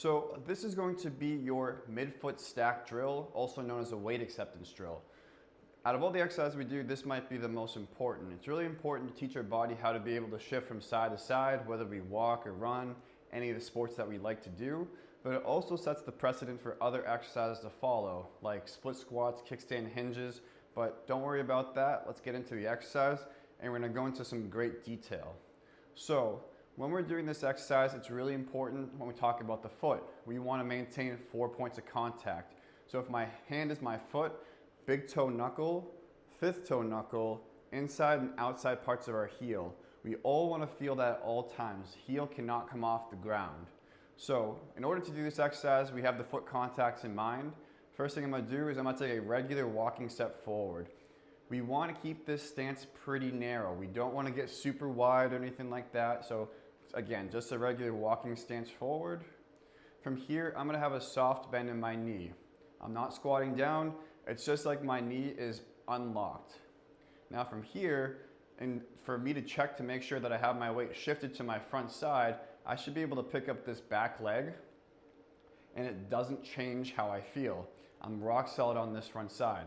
So this is going to be your midfoot stack drill, also known as a weight acceptance drill. Out of all the exercises we do, this might be the most important. It's really important to teach our body how to be able to shift from side to side, whether we walk or run, any of the sports that we like to do, but it also sets the precedent for other exercises to follow, like split squats, kickstand hinges, but don't worry about that. Let's get into the exercise, and we're gonna go into some great detail. So, when we're doing this exercise, it's really important when we talk about the foot. We want to maintain 4 points of contact. So if my hand is my foot, big toe knuckle, fifth toe knuckle, inside and outside parts of our heel. We all want to feel that at all times. Heel cannot come off the ground. So in order to do this exercise, we have the foot contacts in mind. First thing I'm going to do is I'm going to take a regular walking step forward. We want to keep this stance pretty narrow. We don't want to get super wide or anything like that. So again, just a regular walking stance forward. From here, I'm going to have a soft bend in my knee. I'm not squatting down. It's just like my knee is unlocked. Now from here, and for me to check to make sure that I have my weight shifted to my front side, I should be able to pick up this back leg, and it doesn't change how I feel. I'm rock solid on this front side.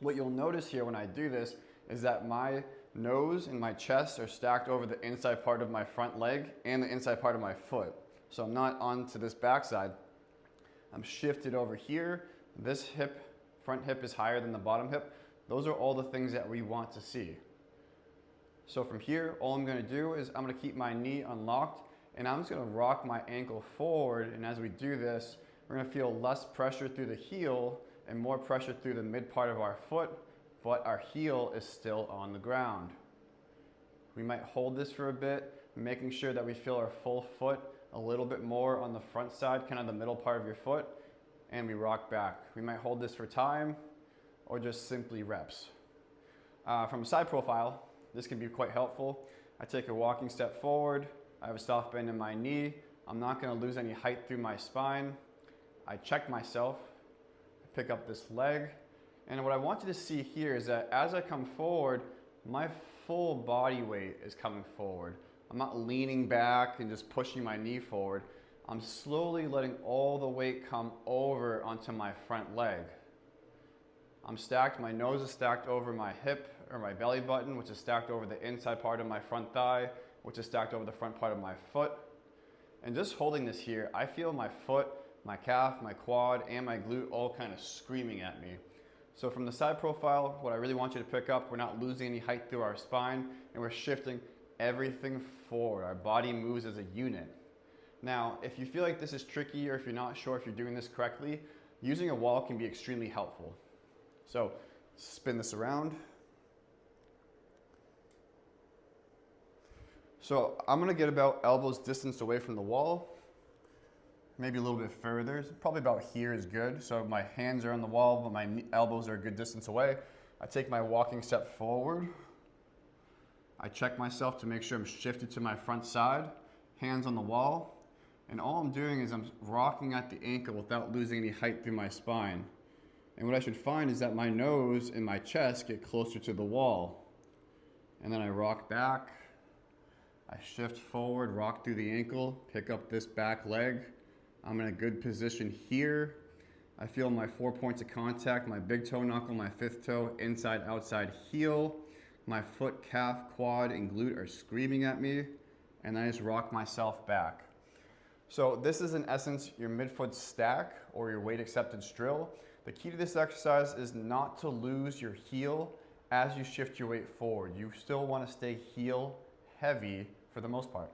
What you'll notice here when I do this is that my nose and my chest are stacked over the inside part of my front leg and the inside part of my foot. So I'm not onto this backside. I'm shifted over here. This hip, front hip is higher than the bottom hip. Those are all the things that we want to see. So from here, all I'm gonna do is I'm gonna keep my knee unlocked, and I'm just gonna rock my ankle forward. And as we do this, we're gonna feel less pressure through the heel and more pressure through the mid part of our foot, but our heel is still on the ground. We might hold this for a bit, making sure that we feel our full foot a little bit more on the front side, kind of the middle part of your foot, and we rock back. We might hold this for time or just simply reps. From a side profile, this can be quite helpful. I take a walking step forward. I have a soft bend in my knee. I'm not going to lose any height through my spine. I check myself, pick up this leg, and what I want you to see here is that as I come forward, my full body weight is coming forward. I'm not leaning back and just pushing my knee forward. I'm slowly letting all the weight come over onto my front leg. I'm stacked, my nose is stacked over my hip or my belly button, which is stacked over the inside part of my front thigh, which is stacked over the front part of my foot. And just holding this here, I feel my foot, my calf, my quad, and my glute all kind of screaming at me. So from the side profile, what I really want you to pick up, we're not losing any height through our spine, and we're shifting everything forward. Our body moves as a unit. Now, if you feel like this is tricky or if you're not sure if you're doing this correctly, using a wall can be extremely helpful. So spin this around. So I'm gonna get about elbows distance away from the wall, maybe a little bit further, probably about here is good. So my hands are on the wall, but my elbows are a good distance away. I take my walking step forward. I check myself to make sure I'm shifted to my front side, hands on the wall, and all I'm doing is I'm rocking at the ankle without losing any height through my spine. And what I should find is that my nose and my chest get closer to the wall. And then I rock back, I shift forward, rock through the ankle, pick up this back leg. I'm in a good position here. I feel my 4 points of contact, my big toe knuckle, my fifth toe, inside, outside heel. My foot, calf, quad, and glute are screaming at me, and I just rock myself back. So this is in essence your midfoot stack or your weight acceptance drill. The key to this exercise is not to lose your heel as you shift your weight forward. You still want to stay heel heavy for the most part.